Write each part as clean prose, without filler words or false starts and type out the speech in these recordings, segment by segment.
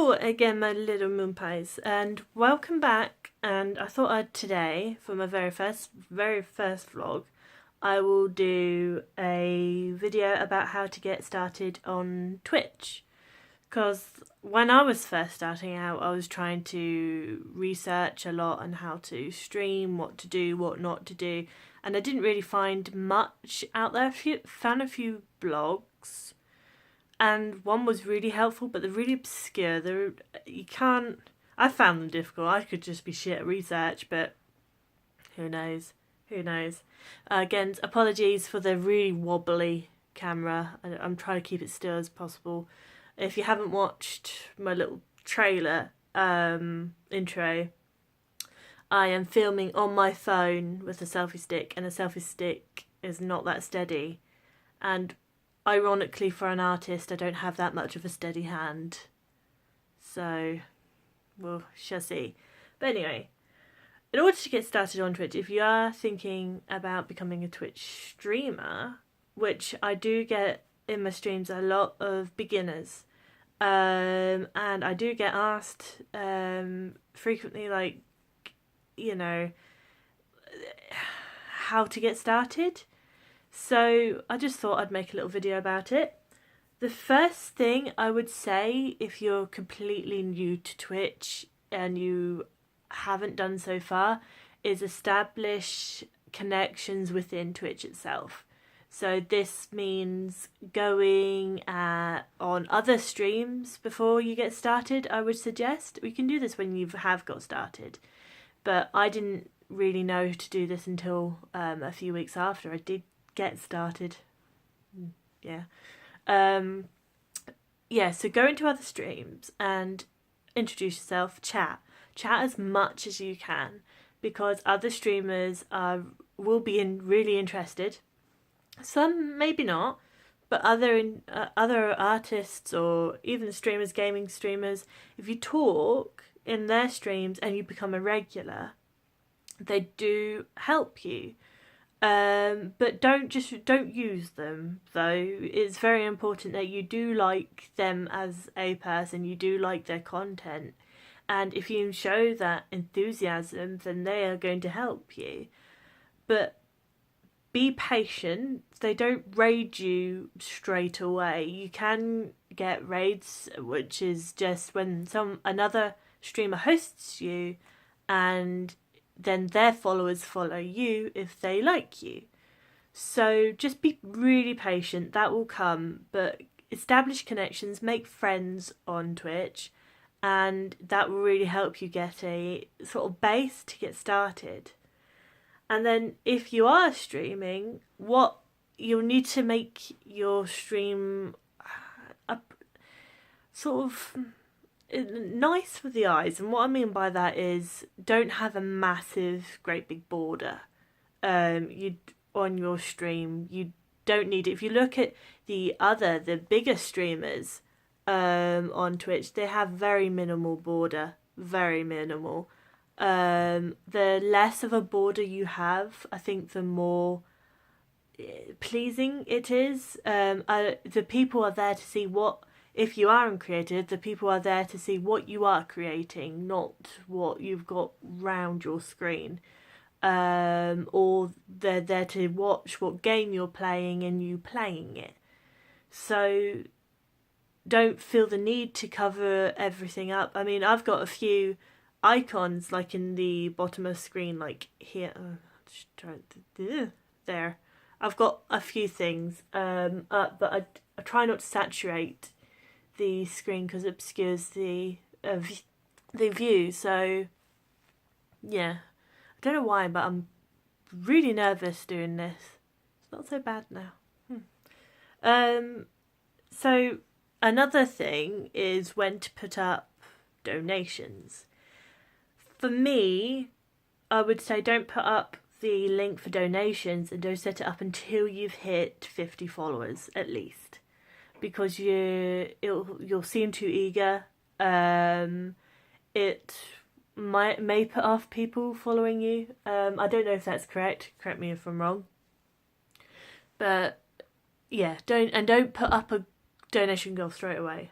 Hello again, my little moon pies, and welcome back. And I thought today, for my very first vlog, I will do a video about how to get started on Twitch. Because when I was first starting out, I was trying to research a lot on how to stream, what to do, what not to do, and I didn't really find much out there. Found a few blogs, and one was really helpful, but they're really obscure. I found them difficult. I could just be shit at research, but who knows? Who knows? Again, apologies for the really wobbly camera. I'm trying to keep it still as possible. If you haven't watched my little trailer intro, I am filming on my phone with a selfie stick, and a selfie stick is not that steady. And ironically, for an artist, I don't have that much of a steady hand. So, we'll shall see. But anyway, in order to get started on Twitch, if you are thinking about becoming a Twitch streamer, which I do get in my streams a lot of beginners, and I do get asked frequently, like, you know, how to get started. So I just thought I'd make a little video about it. The first thing I would say, if you're completely new to Twitch and you haven't done so far, is establish connections within Twitch itself. So this means going on other streams before you get started, I would suggest. We can do this when you have got started. But I didn't really know to do this until a few weeks after I did get started. Yeah. So go into other streams and introduce yourself, chat as much as you can, because other streamers will be really interested. Some maybe not, but other artists or even streamers, gaming streamers, if you talk in their streams and you become a regular, they do help you. But don't use them, though. It's very important that you do like them as a person, you do like their content, and if you show that enthusiasm, then they are going to help you. But be patient. They don't raid you straight away. You can get raids, which is just when another streamer hosts you, and then their followers follow you if they like you. So just be really patient, that will come, but establish connections, make friends on Twitch, and that will really help you get a sort of base to get started. And then if you are streaming, what you'll need to make your stream sort of nice for the eyes, and what I mean by that is don't have a massive, great big border. On your stream, you don't need it. If you look at the bigger streamers on Twitch, they have very minimal border, very minimal. The less of a border you have, I think the more pleasing it is. The people are there to see what. If you aren't creative, the people are there to see what you are creating, not what you've got round your screen. Or they're there to watch what game you're playing and you playing it. So don't feel the need to cover everything up. I mean, I've got a few icons like in the bottom of the screen, like here. There. I've got a few things up, but I try not to saturate the screen because it obscures the view. So yeah, I don't know why, but I'm really nervous doing this. It's not so bad now. So another thing is when to put up donations. For me, I would say don't put up the link for donations and don't set it up until you've hit 50 followers at least, because you'll seem too eager. It may put off people following you. I don't know if that's correct. Correct me if I'm wrong. But yeah, don't put up a donation goal straight away.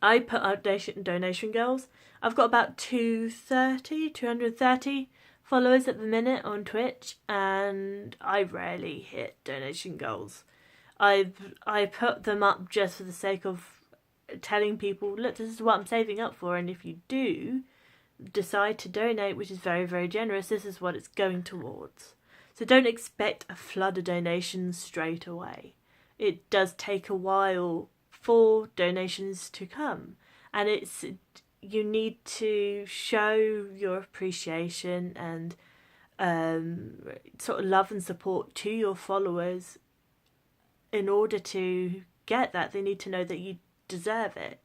I put up donation goals. I've got about 230 followers at the minute on Twitch, and I rarely hit donation goals. I put them up just for the sake of telling people, look, this is what I'm saving up for, and if you do decide to donate, which is very, very generous, this is what it's going towards. So don't expect a flood of donations straight away. It does take a while for donations to come, and you need to show your appreciation and sort of love and support to your followers. In order to get that, they need to know that you deserve it,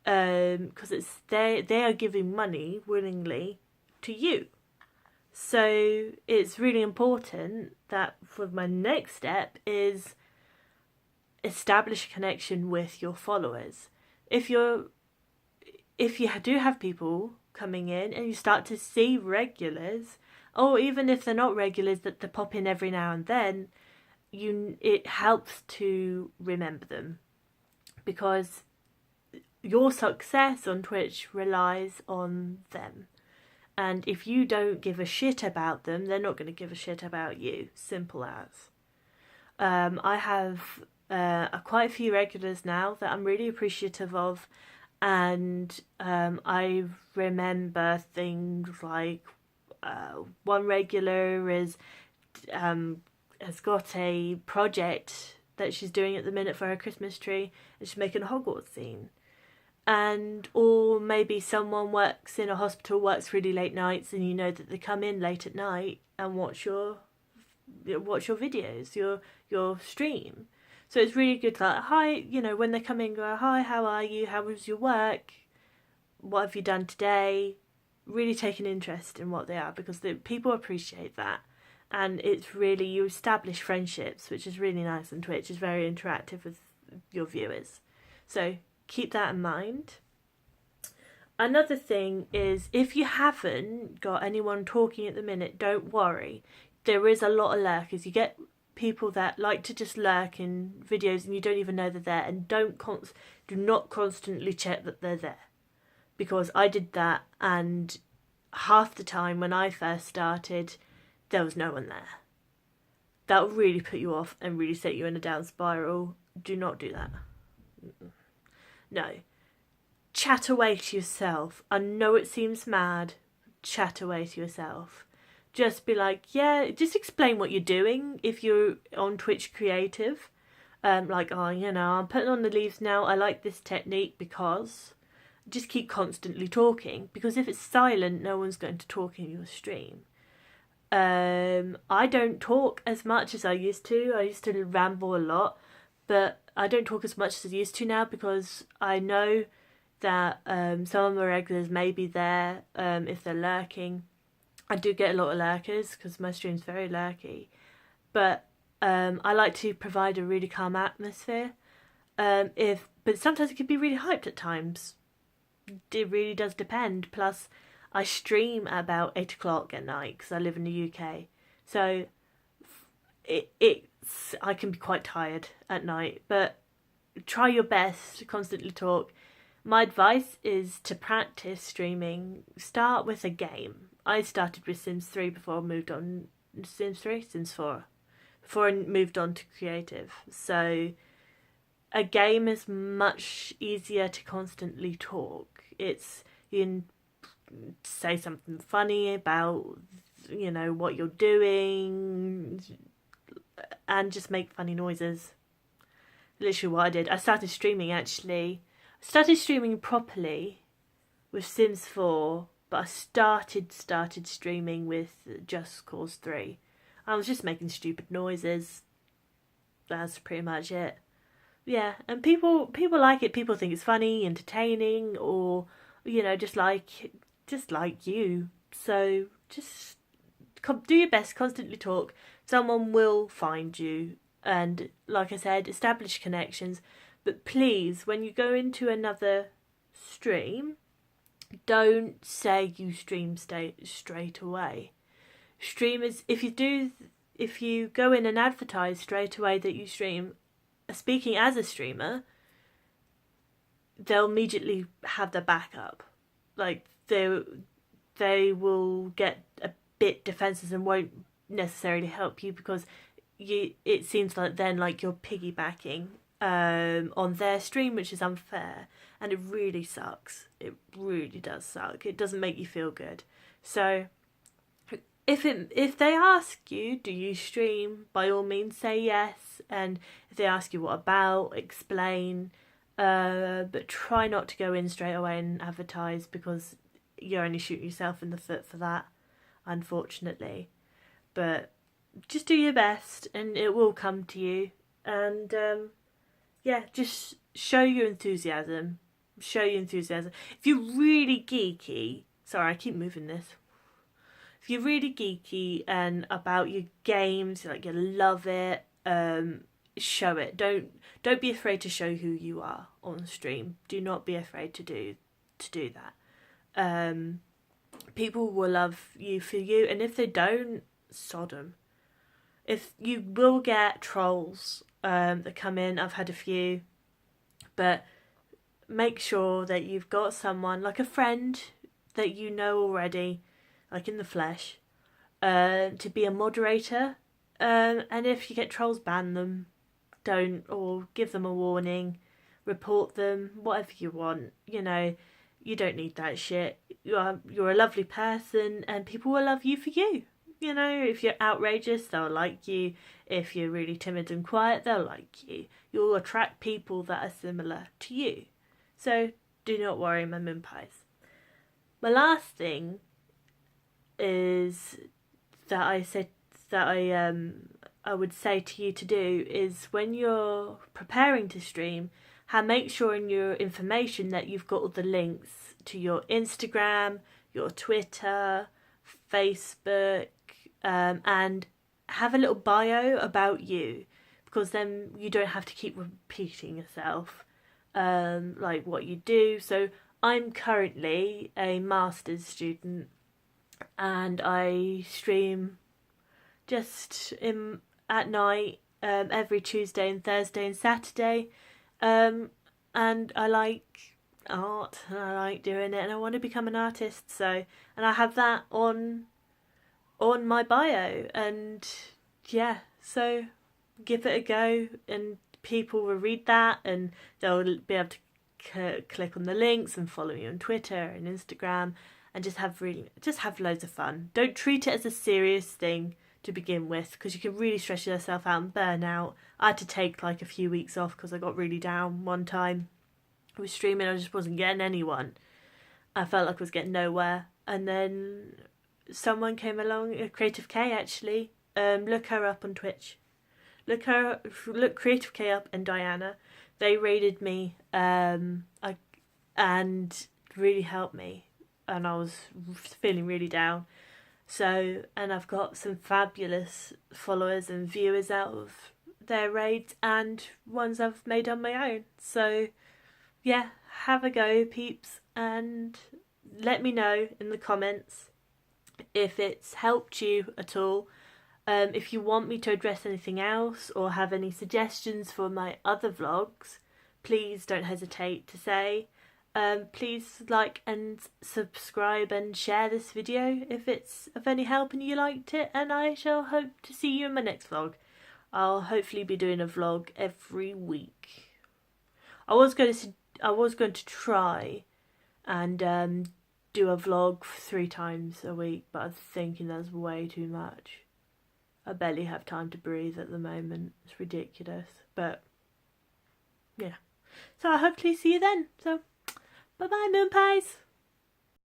because they are giving money willingly to you. So it's really important that for my next step is establish a connection with your followers. If you do have people coming in and you start to see regulars, or even if they're not regulars, that they pop in every now and then, it helps to remember them, because your success on Twitch relies on them. And if you don't give a shit about them, they're not going to give a shit about you. Simple as. I have quite a few regulars now that I'm really appreciative of, and I remember things like one regular has got a project that she's doing at the minute for her Christmas tree, and she's making a Hogwarts scene. Or maybe someone works in a hospital, works really late nights, and you know that they come in late at night and watch your videos, your stream. So it's really good, like, hi, when they come in, go, hi, how are you? How was your work? What have you done today? Really take an interest in what they are, because people appreciate that. And it's really, you establish friendships, which is really nice on Twitch. It's very interactive with your viewers. So keep that in mind. Another thing is, if you haven't got anyone talking at the minute, don't worry. There is a lot of lurkers. You get people that like to just lurk in videos and you don't even know they're there, and do not constantly check that they're there. Because I did that, and half the time when I first started, there was no one there. That will really put you off and really set you in a down spiral. Do not do that. No. Chat away to yourself. I know it seems mad. Chat away to yourself. Just be like, yeah, just explain what you're doing if you're on Twitch creative. Like, I'm putting on the leaves now. I like this technique because... Just keep constantly talking. Because if it's silent, no one's going to talk in your stream. I don't talk as much as I used to. I used to ramble a lot. But I don't talk as much as I used to now, because I know that some of my regulars may be there if they're lurking. I do get a lot of lurkers because my stream's very lurky. But I like to provide a really calm atmosphere. But sometimes it can be really hyped at times. It really does depend. Plus, I stream at about 8 o'clock at night because I live in the UK. So I can be quite tired at night, but try your best to constantly talk. My advice is to practice streaming. Start with a game. I started with Sims 3 before I moved on. Sims 4. Before I moved on to creative. So a game is much easier to constantly talk. You can say something funny about, what you're doing, and just make funny noises. Literally what I did. I started streaming properly with Sims 4, but I started streaming with Just Cause 3. I was just making stupid noises. That's pretty much it. Yeah, and people like it. People think it's funny, entertaining, or just like you. So just do your best, constantly talk. Someone will find you, and like I said, establish connections. But please, when you go into another stream, don't say you stream straight away. Streamers, if you go in and advertise straight away that you stream, speaking as a streamer, they'll immediately have their backup. Like they will get a bit defensive and won't necessarily help you, because it seems like then like you're piggybacking on their stream, which is unfair, and it really sucks. It really does suck. It doesn't make you feel good. So if they ask you, do you stream, by all means say yes. And if they ask you what about, explain. But try not to go in straight away and advertise, because you're only shooting yourself in the foot for that, unfortunately. But just do your best and it will come to you. And yeah, just show your enthusiasm. Show your enthusiasm. If you're really geeky, sorry, I keep moving this. If you're really geeky and about your games, like you love it, show it. Don't be afraid to show who you are on stream. Do not be afraid to do that. People will love you for you, and if they don't, sod 'em. If you will get trolls that come in, I've had a few, but make sure that you've got someone like a friend that you know already, like in the flesh, to be a moderator. And if you get trolls, ban them. Don't, or give them a warning, report them, whatever you want. You know, you don't need that shit. You're a lovely person, and people will love you for you. You know, if you're outrageous, they'll like you. If you're really timid and quiet, they'll like you. You'll attract people that are similar to you. So do not worry, my moon pies. My last thing is that I would say to you to do is, when you're preparing to stream, make sure in your information that you've got all the links to your Instagram, your Twitter, Facebook, and have a little bio about you, because then you don't have to keep repeating yourself, like what you do. So I'm currently a master's student, and I stream just at night, every Tuesday and Thursday and Saturday, and I like art and I like doing it, and I want to become an artist. So, and I have that on my bio, and yeah, so give it a go, and people will read that and they'll be able to click on the links and follow me on Twitter and Instagram, and just have loads of fun. Don't treat it as a serious thing to begin with, because you can really stress yourself out and burn out. I had to take like a few weeks off because I got really down one time. I was streaming, I just wasn't getting anyone. I felt like I was getting nowhere, and then someone came along, Creative K actually. Look her up on Twitch. Look Creative K up, and Diana. They raided me, and really helped me, and I was feeling really down. So, and I've got some fabulous followers and viewers out of their raids, and ones I've made on my own. So yeah, have a go, peeps, and let me know in the comments if it's helped you at all. If you want me to address anything else or have any suggestions for my other vlogs, please don't hesitate to say. Please like and subscribe and share this video if it's of any help and you liked it, and I shall hope to see you in my next vlog. I'll hopefully be doing a vlog every week. I was going to try and do a vlog 3 times a week, but I'm thinking that's way too much. I barely have time to breathe at the moment. It's ridiculous, but yeah. So I hopefully see you then. So bye bye, moon pies.